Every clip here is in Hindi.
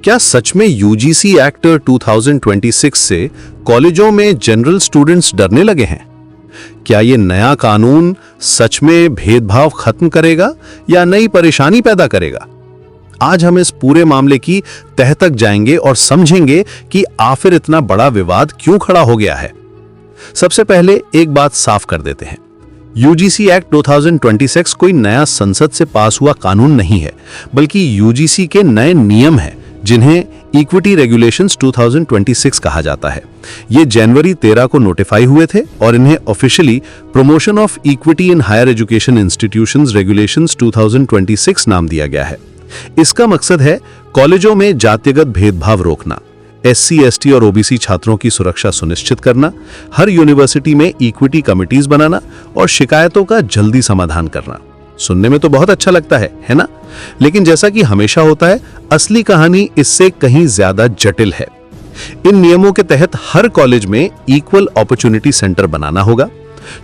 क्या सच में यूजीसी एक्ट 2026 से कॉलेजों में जनरल स्टूडेंट्स डरने लगे हैं? क्या ये नया कानून सच में भेदभाव खत्म करेगा या नई परेशानी पैदा करेगा? आज हम इस पूरे मामले की तह तक जाएंगे और समझेंगे कि आखिर इतना बड़ा विवाद क्यों खड़ा हो गया है। सबसे पहले एक बात साफ कर देते हैं, यूजीसी एक्ट 2026 कोई नया संसद से पास हुआ कानून नहीं है, बल्कि यूजीसी के नए नियम हैं जिन्हें इक्विटी रेगुलेशंस 2026 कहा जाता है। ये जनवरी 13 को नोटिफाई हुए थे और इन्हें officially promotion of equity in higher education institutions regulations 2026 नाम दिया गया है। इसका मकसद है कॉलेजों में जातिगत भेदभाव रोकना, एससी, एसटी और ओबीसी छात्रों की सुरक्षा सुनिश्चित करना, हर यूनिवर्सिटी में इक्विटी कमिटीज बनाना और शिकायतों का जल्दी समाधान करना। सुनने में तो बहुत अच्छा लगता है ना? लेकिन जैसा कि हमेशा होता है, असली कहानी इससे कहीं ज्यादा जटिल है। इन नियमों के तहत हर कॉलेज में इक्वल अपॉर्चुनिटी सेंटर बनाना होगा,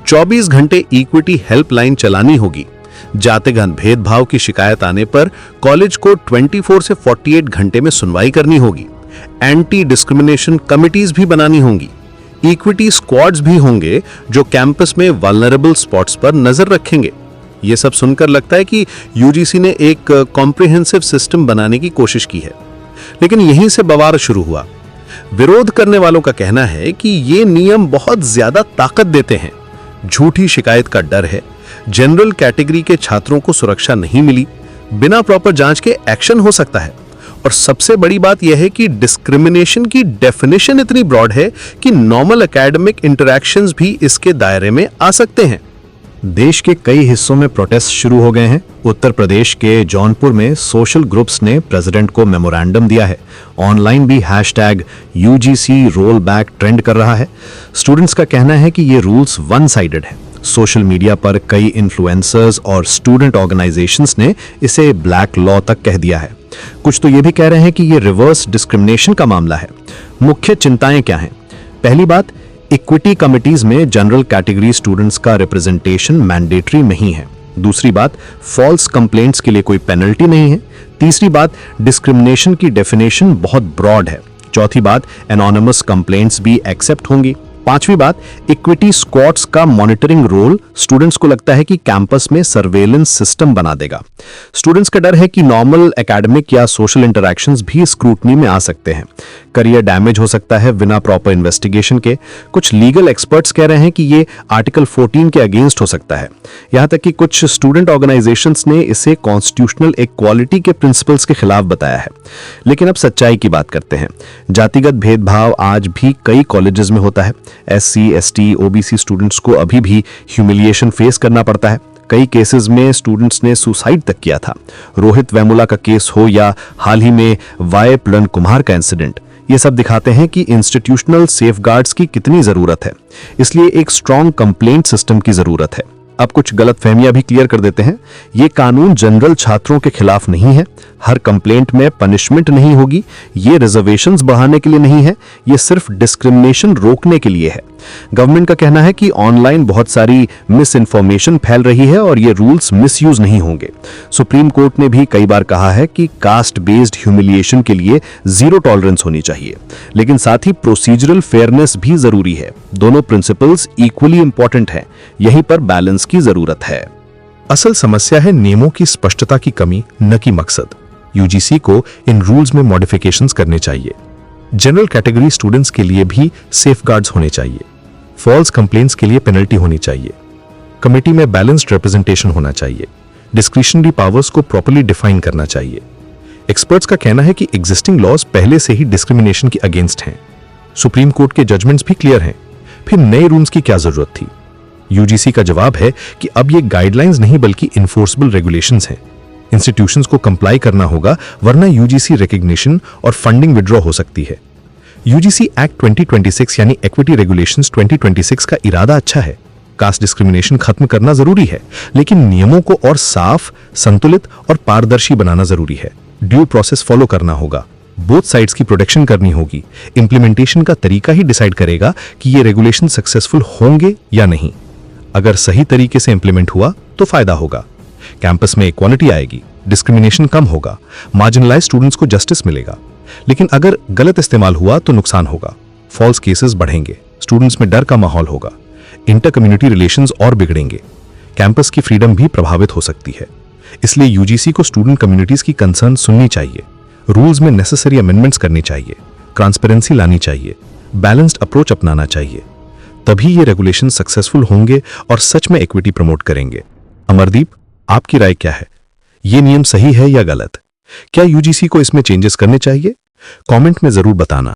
24 घंटे इक्विटी हेल्पलाइन चलानी होगी, जातिगत भेदभाव की शिकायत आने पर कॉलेज को 24 से 48 घंटे में सुनवाई करनी होगी, एंटी डिस्क्रिमिनेशन कमिटीज भी बनानी होंगी, इक्विटी स्क्वाड्स भी होंगे जो कैंपस में वल्नरेबल स्पॉट्स पर नजर रखेंगे। ये सब सुनकर लगता है कि यूजीसी ने एक कॉम्प्रिहेंसिव सिस्टम बनाने की कोशिश की है, लेकिन यहीं से बवाल शुरू हुआ। विरोध करने वालों का कहना है कि ये नियम बहुत ज्यादा ताकत देते हैं, झूठी शिकायत का डर है, जनरल कैटेगरी के छात्रों को सुरक्षा नहीं मिली, बिना प्रॉपर जांच के एक्शन हो सकता है, और सबसे बड़ी बात यह है कि डिस्क्रिमिनेशन की डेफिनेशन इतनी ब्रॉड है कि नॉर्मल एकेडमिक इंटरैक्शंस भी इसके दायरे में आ सकते हैं। देश के कई हिस्सों में प्रोटेस्ट शुरू हो गए हैं। उत्तर प्रदेश के जौनपुर में सोशल ग्रुप्स ने प्रेसिडेंट को मेमोरेंडम दिया है। ऑनलाइन भी #UGC रोल बैक ट्रेंड कर रहा है। स्टूडेंट्स का कहना है कि ये रूल्स वन साइडेड है। सोशल मीडिया पर कई इन्फ्लुएंसर्स और स्टूडेंट ऑर्गेनाइजेशंस ने इसे ब्लैक लॉ तक कह दिया है। कुछ तो ये भी कह रहे हैं कि ये रिवर्स डिस्क्रिमिनेशन का मामला है। मुख्य चिंताएं क्या हैं? पहली बात, इक्विटी कमिटीज में जनरल कैटेगरी स्टूडेंट्स का रिप्रेजेंटेशन मैंडेटरी नहीं है। दूसरी बात, फॉल्स कंप्लेंट्स के लिए कोई पेनल्टी नहीं है। तीसरी बात, डिस्क्रिमिनेशन की डेफिनेशन बहुत ब्रॉड है। चौथी बात, एनोनिमस कंप्लेंट्स भी एक्सेप्ट होंगी। पांचवी बात, इक्विटी स्क्वाड्स का मॉनिटरिंग रोल स्टूडेंट्स को लगता है कि कैंपस में सर्वेलेंस सिस्टम बना देगा। स्टूडेंट्स का डर है कि नॉर्मल एकेडमिक या सोशल इंटरैक्शंस भी स्क्रूटनी में आ सकते हैं। करियर डैमेज हो सकता है बिना प्रॉपर इन्वेस्टिगेशन के। कुछ लीगल एक्सपर्ट्स कह रहे हैं कि ये आर्टिकल 14 के अगेंस्ट हो सकता है। यहां तक कि कुछ स्टूडेंट ऑर्गेनाइजेशंस ने इसे कॉन्स्टिट्यूशनल इक्वालिटी के प्रिंसिपल्स के खिलाफ बताया है। लेकिन अब सच्चाई की बात करते हैं। जातिगत भेदभाव आज भी कई कॉलेजेस में होता है। एससी, एसटी, ओबीसी स्टूडेंट्स को अभी भी ह्यूमिलिएशन फेस करना पड़ता है। कई केसेस में स्टूडेंट्स ने सुसाइड तक किया था। रोहित वेमुला का केस हो या हाल ही में वाई प्लन कुमार का इंसिडेंट, ये सब दिखाते हैं कि इंस्टीट्यूशनल सेफगार्ड्स की कितनी जरूरत है। इसलिए एक स्ट्रॉन्ग कंप्लेंट सिस्टम की जरूरत है। अब कुछ गलतफहमियां भी क्लियर कर देते हैं। ये कानून जनरल छात्रों के खिलाफ नहीं है। हर कंप्लेंट में पनिशमेंट नहीं होगी। ये रिजर्वेशंस बढ़ाने के लिए नहीं है। ये सिर्फ डिस्क्रिमिनेशन रोकने के लिए है। गवर्नमेंट का कहना है कि ऑनलाइन बहुत सारी मिस इन्फॉर्मेशन फैल रही है और ये रूल्स मिसयूज नहीं होंगे। सुप्रीम कोर्ट ने भी कई बार कहा है कि कास्ट बेस्ड ह्यूमिलिएशन के लिए जीरो टॉलरेंस होनी चाहिए, लेकिन साथ ही प्रोसीजरल फेयरनेस भी जरूरी है। दोनों प्रिंसिपल्स इक्वली इंपॉर्टेंट हैं। यहीं पर बैलेंस की जरूरत है। असल समस्या है नियमों की स्पष्टता की कमी, न कि मकसद। यूजीसी को इन रूल्स में मॉडिफिकेशंस करने चाहिए। जनरल कैटेगरी स्टूडेंट्स के लिए भी सेफगार्ड्स होने चाहिए। फॉल्स कंप्लेंट्स के लिए पेनल्टी होनी चाहिए। कमेटी में बैलेंस्ड रिप्रेजेंटेशन होना चाहिए। डिस्क्रिशनरी पावर्स को प्रॉपर्ली डिफाइन करना चाहिए। एक्सपर्ट्स का कहना है कि एग्जिस्टिंग लॉज पहले से ही डिस्क्रिमिनेशन के अगेंस्ट हैं। सुप्रीम कोर्ट के जजमेंट्स भी क्लियर हैं। फिर नए रूल्स की क्या जरूरत थी? यूजीसी का जवाब है कि अब ये गाइडलाइंस नहीं बल्कि इन्फोर्सेबल रेगुलेशंस हैं। इंस्टीट्यूशंस को कंप्लाई करना होगा, वरना यूजीसी रिकॉग्निशन और फंडिंग विड्रॉ हो सकती है। यूजीसी एक्ट 2026 यानी इक्विटी रेगुलेशंस 2026 का इरादा अच्छा है। कास्ट डिस्क्रिमिनेशन खत्म करना जरूरी है, लेकिन नियमों को और साफ, संतुलित और पारदर्शी बनाना जरूरी है। ड्यू प्रोसेस फॉलो करना होगा। बोथ साइड्स की प्रोटेक्शन करनी होगी। इंप्लीमेंटेशन का तरीका ही डिसाइड करेगा कि ये रेगुलेशन सक्सेसफुल होंगे या नहीं। अगर सही तरीके से इंप्लीमेंट हुआ तो फायदा होगा। कैंपस में इक्वालिटी आएगी, डिस्क्रिमिनेशन कम होगा, मार्जिनलाइज्ड स्टूडेंट्स को जस्टिस मिलेगा। लेकिन अगर गलत इस्तेमाल हुआ तो नुकसान होगा, फॉल्स केसेस बढ़ेंगे, स्टूडेंट्स में डर का माहौल होगा, इंटर कम्युनिटी रिलेशंस और बिगड़ेंगे, कैंपस की फ्रीडम भी प्रभावित हो सकती है। इसलिए यूजीसी को स्टूडेंट कम्युनिटीज की कंसर्न सुननी चाहिए, रूल्स में नेसेसरी अमेंडमेंट्स करनी चाहिए, ट्रांसपेरेंसी लानी चाहिए, बैलेंस्ड अप्रोच अपनाना चाहिए। तभी ये रेगुलेशन सक्सेसफुल होंगे और सच में इक्विटी प्रमोट करेंगे। अमरदीप, आपकी राय क्या है? ये नियम सही है या गलत? क्या यूजीसी को इसमें चेंजेस करने चाहिए? कमेंट में जरूर बताना।